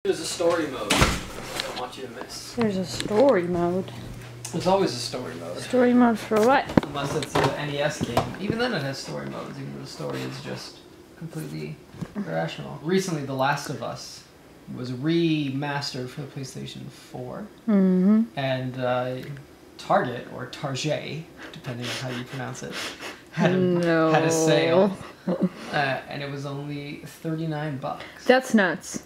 There's a story mode I don't want you to miss. There's a story mode. There's always a story mode. Story mode for what? Unless it's an NES game. Even then it has story modes, even though the story is just completely irrational. Recently, The Last of Us was remastered for the PlayStation 4. Mm-hmm. And Target, or Target, depending on how you pronounce it, had a sale. And it was only $39. That's nuts.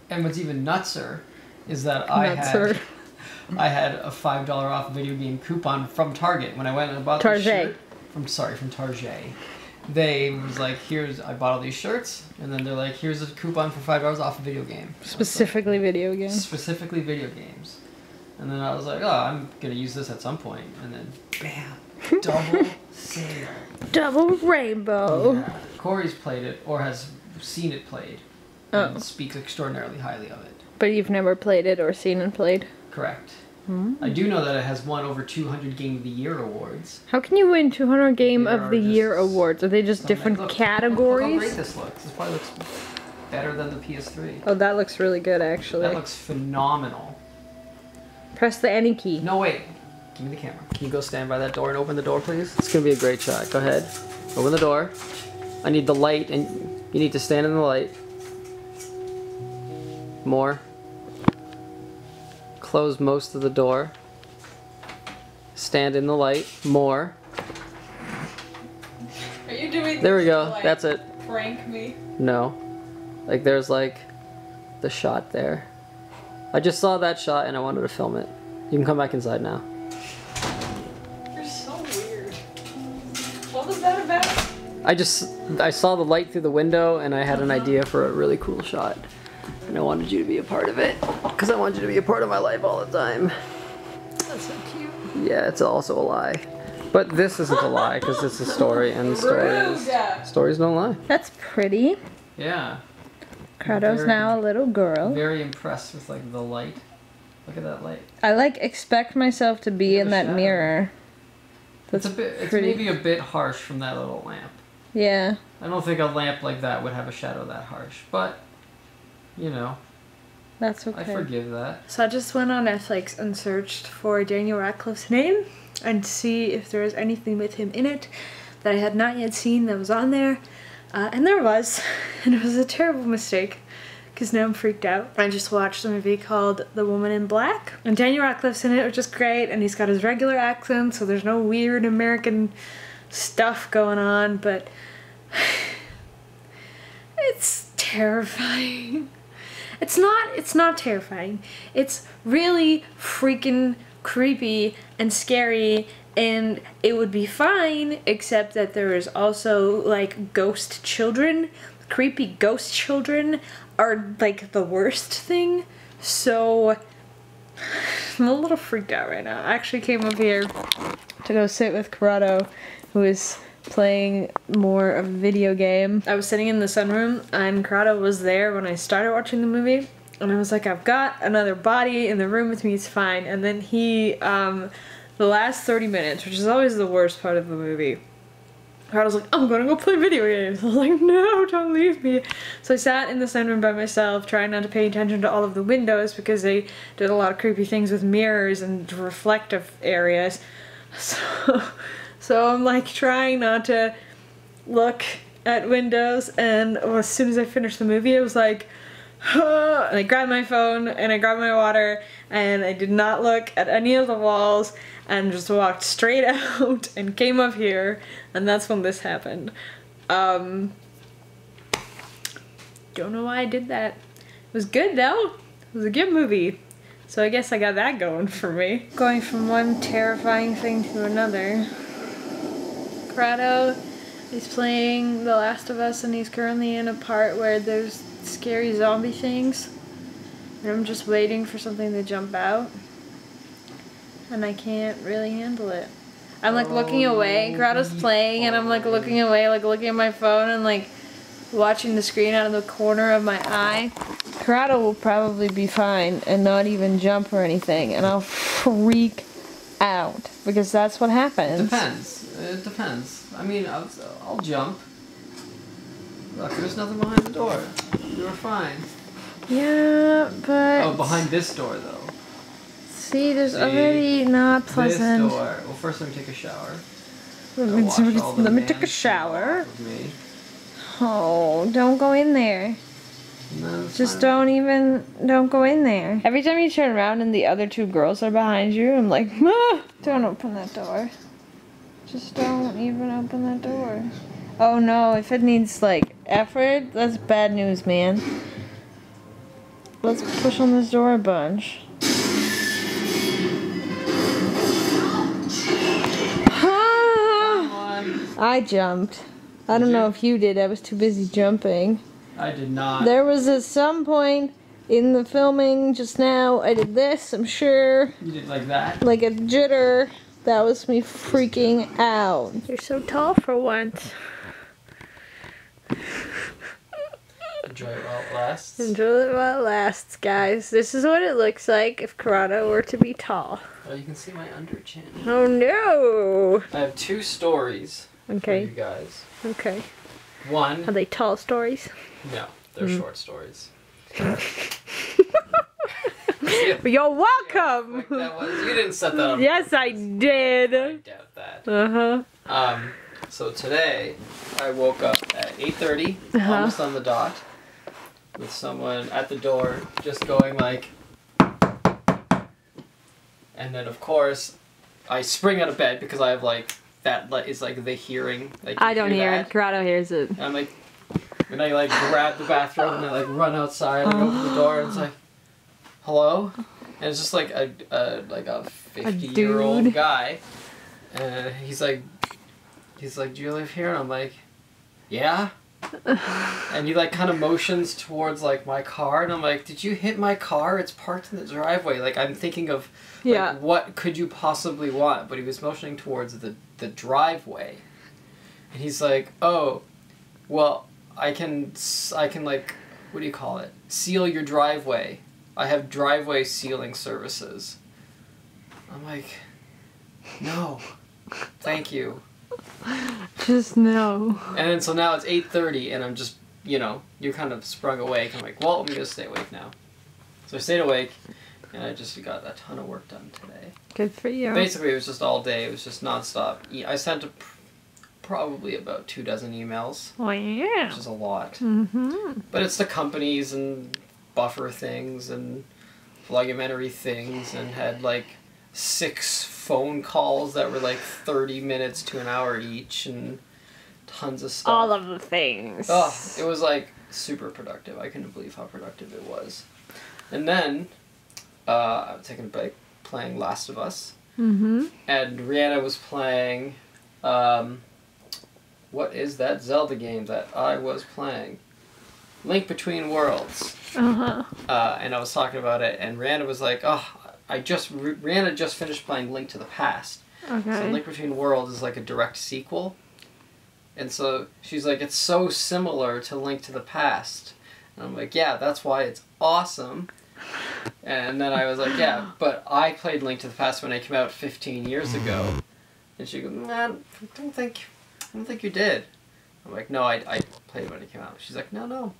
And what's even nutser is that I had a $5 off video game coupon from Target when I went and bought the shirt. From Target. They was like, I bought all these shirts, and then they're like, here's a coupon for $5 off a video game. Specifically video games. Specifically video games. And then I was like, oh, I'm gonna use this at some point, and then bam, double sale. Double rainbow. Yeah. Corey's played it, or has seen it played, and speaks extraordinarily highly of it. But you've never played it or seen it played? Correct. I do know that it has won over 200 Game of the Year awards. How can you win 200 Game of the Year awards? Are they just different categories? Look how great this looks. This probably looks better than the PS3. Oh, that looks really good, actually. That looks phenomenal. Press the any key. No, wait. Give me the camera. Can you go stand by that door and open the door, please? It's going to be a great shot. Go ahead. Open the door. I need the light, and you need to stand in the light. More. Close most of the door. Stand in the light. More. Are you doing there we go. That's it. Prank me? No. Like, there's like the shot there. I just saw that shot and I wanted to film it. You can come back inside now. You're so weird. What was that about? I saw the light through the window and I had an idea for a really cool shot. And I wanted you to be a part of it. Because I wanted you to be a part of my life all the time. That's so cute. Yeah, it's also a lie. But this isn't a lie because it's a story, and stories don't lie. That's pretty. Yeah. Corrado's now a little girl. Very impressed with like the light. Look at that light. I like expect myself to be in that mirror. That's it's maybe a bit harsh from that little lamp. Yeah. I don't think a lamp like that would have a shadow that harsh, but you know. That's okay. I forgive that. So I just went on Netflix and searched for Daniel Radcliffe's name and see if there was anything with him in it that I had not yet seen that was on there. And there was. And it was a terrible mistake because now I'm freaked out. I just watched a movie called The Woman in Black. And Daniel Radcliffe's in it, which is great. And he's got his regular accent, so there's no weird American stuff going on. But it's terrifying. It's not terrifying. It's really freaking creepy and scary, and it would be fine except that there is also like ghost children. Creepy ghost children are like the worst thing. So I'm a little freaked out right now. I actually came up here to go sit with Corrado, who is playing more of a video game. I was sitting in the sunroom and Corrado was there when I started watching the movie, and I was like, I've got another body in the room with me, it's fine. And then he, the last 30 minutes, which is always the worst part of the movie, Corrado's like, I'm gonna go play video games. I was like, no, don't leave me. So I sat in the sunroom by myself, trying not to pay attention to all of the windows because they did a lot of creepy things with mirrors and reflective areas. So I'm like trying not to look at windows, and as soon as I finished the movie I was like, oh, and I grabbed my phone and I grabbed my water and I did not look at any of the walls and just walked straight out and came up here, and that's when this happened. Don't know why I did that. It was good though. It was a good movie. So I guess I got that going for me. Going from one terrifying thing to another. Corrado is playing The Last of Us, and he's currently in a part where there's scary zombie things. And I'm just waiting for something to jump out. And I can't really handle it. I'm like looking away. Corrado's playing and I'm like looking away, like looking at my phone and like watching the screen out of the corner of my eye. Corrado will probably be fine and not even jump or anything, and I'll freak out because that's what happens. It depends. I mean, I'll jump. Look, there's nothing behind the door. You're fine. Yeah, but... Oh, behind this door, though. See, there's already not pleasant. This door. Well, first let me take a shower. Let me take a shower. Oh, don't go in there. No, just don't go in there. Every time you turn around and the other two girls are behind you, I'm like, ah, don't open that door. Just don't even open that door. Oh no, if it needs like effort, that's bad news, man. Let's push on this door a bunch. I jumped. I don't know if you did. I was too busy jumping. I did not. There was at some point in the filming just now, I did this, I'm sure. You did like that? Like a jitter. That was me freaking out. You're so tall for once. Enjoy it while it lasts. Enjoy it while it lasts, guys. This is what it looks like if Corrado were to be tall. Oh, you can see my under chin. Oh no! I have 2 stories for you guys. Okay. One. Are they tall stories? No, they're short stories. You're welcome! You didn't set that up. Yes, I did. I doubt that. So today, I woke up at 8:30, almost on the dot, with someone at the door just going like... And then, of course, I spring out of bed because I have like... That is like the hearing. Like, I don't hear it. Corrado hears it. And I'm like... And I like grab the bathrobe and I like run outside and open the door and it's like... Hello? And it's just like a 50-year-old guy. And he's like, do you live here? And I'm like, yeah. And he like kind of motions towards like my car, and I'm like, did you hit my car? It's parked in the driveway. Like I'm thinking of like, what could you possibly want? But he was motioning towards the driveway. And he's like, oh, well, I can like, what do you call it? Seal your driveway. I have driveway sealing services. I'm like, no, thank you. Just no. And then so now it's 8:30 and I'm just, you're kind of sprung awake. I'm like, well, I'm going to stay awake now. So I stayed awake and I just got a ton of work done today. Good for you. Basically, it was just all day. It was just nonstop. I sent probably about 24 emails. Oh, yeah. Which is a lot. Mm-hmm. But it's the companies and buffer things and vlogumentary things, and had like 6 phone calls that were like 30 minutes to an hour each, and tons of stuff. All of the things. Oh, it was like super productive. I couldn't believe how productive it was. And then I was taking a break playing Last of Us. Mm-hmm. And Rihanna was playing what is that Zelda game that I was playing? Link Between Worlds. Uh-huh. And I was talking about it, and Rihanna was like, oh, Rihanna just finished playing Link to the Past. Okay. So Link Between Worlds is like a direct sequel. And so she's like, it's so similar to Link to the Past. And I'm like, yeah, that's why it's awesome. And then I was like, yeah, but I played Link to the Past when it came out 15 years ago. And she goes, man, I don't think you did. I'm like, no, I played it when it came out. She's like, no.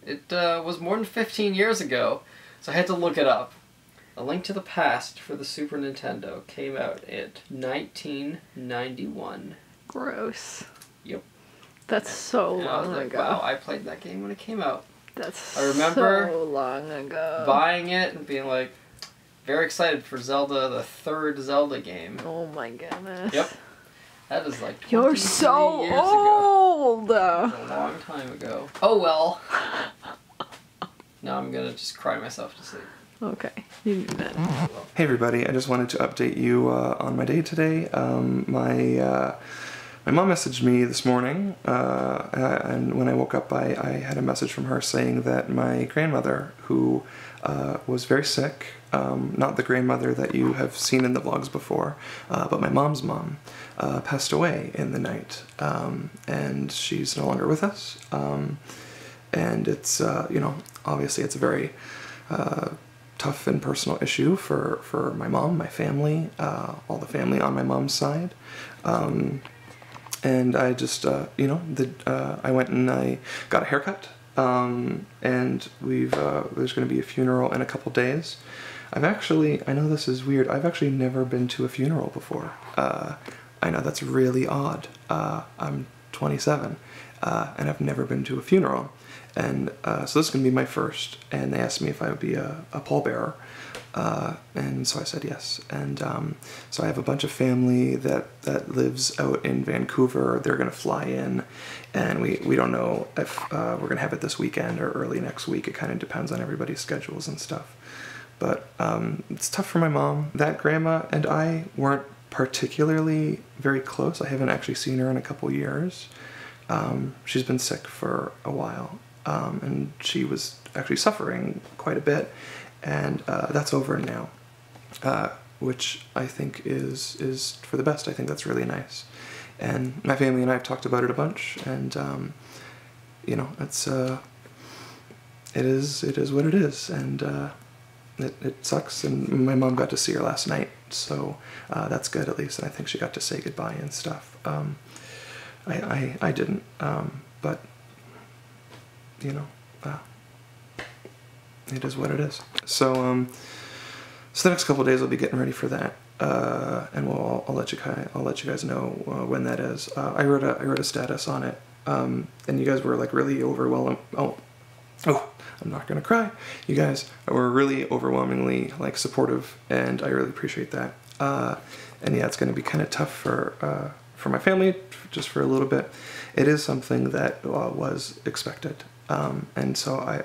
It was more than 15 years ago. So I had to look it up. A Link to the Past for the Super Nintendo came out in 1991. Gross. Yep. That's so and long I was like, ago. wow, I played that game when it came out. That's I remember so long ago. buying it and being like, very excited for Zelda, the 3rd Zelda game. Oh my goodness. Yep. That is like 23 You're so years old. Ago. That was a long time ago. Oh well. Now I'm gonna just cry myself to sleep. Okay, you do that. Hey everybody, I just wanted to update you on my day today. My mom messaged me this morning, and when I woke up I had a message from her saying that my grandmother, who was very sick, not the grandmother that you have seen in the vlogs before, but my mom's mom, passed away in the night, and she's no longer with us, and it's, obviously it's a very tough and personal issue for my mom, my family, all the family on my mom's side. And I just, I went and I got a haircut and there's going to be a funeral in a couple days. I know this is weird, I've actually never been to a funeral before. I know that's really odd. I'm 27, and I've never been to a funeral. And so this is going to be my first, and they asked me if I would be a pallbearer. And so I said yes. And so I have a bunch of family that lives out in Vancouver. They're going to fly in, and we don't know if we're going to have it this weekend or early next week. It kind of depends on everybody's schedules and stuff. But it's tough for my mom. That grandma and I weren't particularly very close. I haven't actually seen her in a couple years. She's been sick for a while, and she was actually suffering quite a bit. And that's over now, which I think is for the best. I think that's really nice. And my family and I have talked about it a bunch, and you know, it is what it is, and it sucks. And my mom got to see her last night, so that's good at least. And I think she got to say goodbye and stuff. I didn't, but you know. It is what it is. So, so the next couple of days I'll be getting ready for that, and I'll let you guys know when that is. I wrote a status on it, and you guys were like really overwhelmed. Oh, I'm not gonna cry. You guys were really overwhelmingly like supportive, and I really appreciate that. And yeah, it's gonna be kind of tough for my family, just for a little bit. It is something that was expected. And so I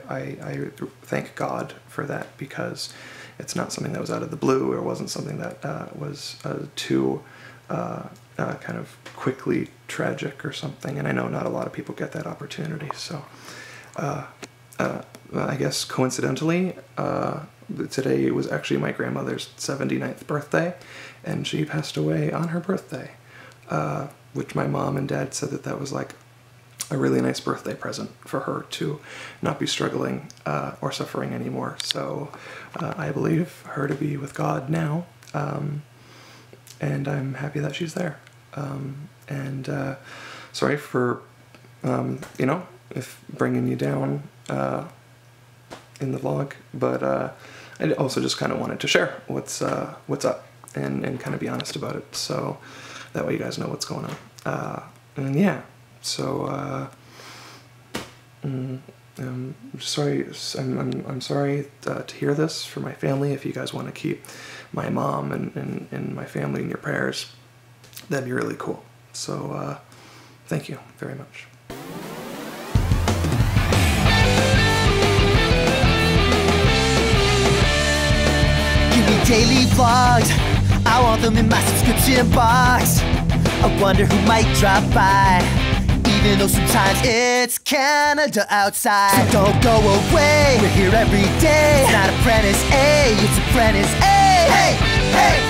thank God for that, because it's not something that was out of the blue, or it wasn't something that was too kind of quickly tragic or something. And I know not a lot of people get that opportunity. So I guess coincidentally, today was actually my grandmother's 79th birthday, and she passed away on her birthday, which my mom and dad said that was like a really nice birthday present for her, to not be struggling or suffering anymore. So I believe her to be with God now, and I'm happy that she's there. And sorry for, you know, if bringing you down in the vlog, but I also just kind of wanted to share what's up, and kind of be honest about it, so that way you guys know what's going on. And yeah. So, I'm sorry. I'm sorry to hear this for my family. If you guys want to keep my mom and my family in your prayers, that'd be really cool. So, thank you very much. Give me daily vlogs. I want them in my subscription box. I wonder who might drop by, even though sometimes it's Canada outside. So don't go away, we're here every day. It's not ApprenticeEh, it's ApprenticeEh. Hey, hey.